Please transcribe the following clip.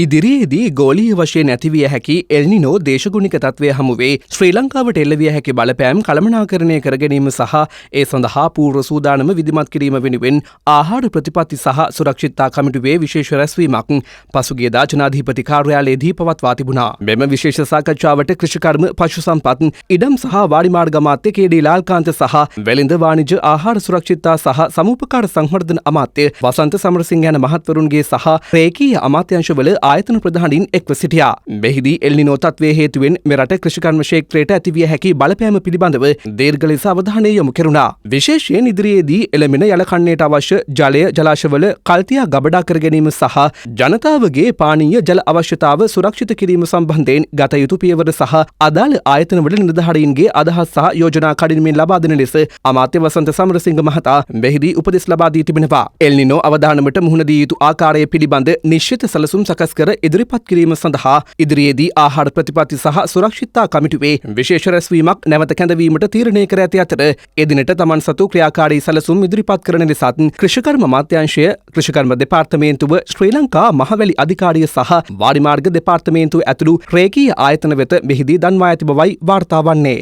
ඉදිරියේදී ගෝලීය වශයෙන් ඇතිවිය හැකි එල්නිනෝ දේශගුණික තත්ත්වය හමුවේ ශ්‍රී ලංකාවට එල්ලවිය හැකි බලපෑම් කළමනාකරණය කර ගැනීම සහ ඒ සඳහා පූර්ව සූදානම විධිමත් කිරීම වෙනුවෙන් ආහාර ප්‍රතිපත්ති සහ සුරක්ෂිතතා කමිටුවේ විශේෂ රැස්වීමක් පසුගියදා ජනාධිපති කාර්යාලයේදී පවත්වා තිබුණා. මෙම විශේෂ සාකච්ඡාවට කෘෂිකර්ම, පශු සම්පත්, ඉඩම් සහ වාරිමාර්ග අමාත්‍ය කේ.ඩී. ලාල්කාන්ත සහ වෙළඳ වාණිජ ආහාර සුරක්ෂිතතා සහ සමූපකාර සංවර්ධන අමාත්‍ය වසන්ත සමරසිංහ යන මහත්වරුන්ගේ සහ රේකීය අමාත්‍යංශවල ආයතන ප්‍රධානීන් එක්ව සිටියා. මෙහිදී එල්නිනෝ තත්ත්වයේ හේතුවෙන් මෙරට කෘෂිකර්ම ක්ෂේත්‍රයට ඇතිවිය හැකි බලපෑම පිළිබඳව දීර්ඝ ලෙස අවධානය යොමු කෙරුණා. විශේෂයෙන් ඉදිරියේදී එළඹෙන යල කන්නයට අවශ්‍ය ජලය ජලාශවල කල්තියා ගබඩා කර ගැනීම සහ ජනතාවගේ පානීය ජල අවශ්‍යතාව සුරක්ෂිත කිරීම සම්බන්ධයෙන් ගත යුතු පියවර සහ අදාළ ආයතනවල නිලධාරීන්ගේ අදහස් සහ යෝජනා කඩිනමින් ලබා දෙන ලෙස අමාත්‍ය වසන්ත සමරසිංහ මහතා මෙහිදී උපදෙස් ලබා දී තිබෙනවා. එල්නිනෝ අවදානමට මුහුණ දී යුතු ආකාරය පිළිබඳ නිශ්චිත සැලසුම් සකස් කර ඉදිරිපත් කිරීම සඳහා ඉදිරියේදී ආහාර ප්‍රතිපත්ති සහ සුරක්ෂිතතා කමිටුවේ විශේෂ රැස්වීමක් නැවත කැඳවීමට තීරණය කර ඇති අතර එදිනට තමන් සතු ක්‍රියාකාරී සැලසුම් ඉදිරිපත් කරන ලෙසත් කෘෂිකර්ම අමාත්‍යාංශය, කෘෂිකර්ම දෙපාර්තමේන්තුව, ශ්‍රී ලංකා මහවැලි අධිකාරිය සහ වාරිමාර්ග දෙපාර්තමේන්තුව ඇතුළු රේකීය ආයතන වෙත මෙහිදී දන්වා ඇති බවයි වාර්තා වන්නේ.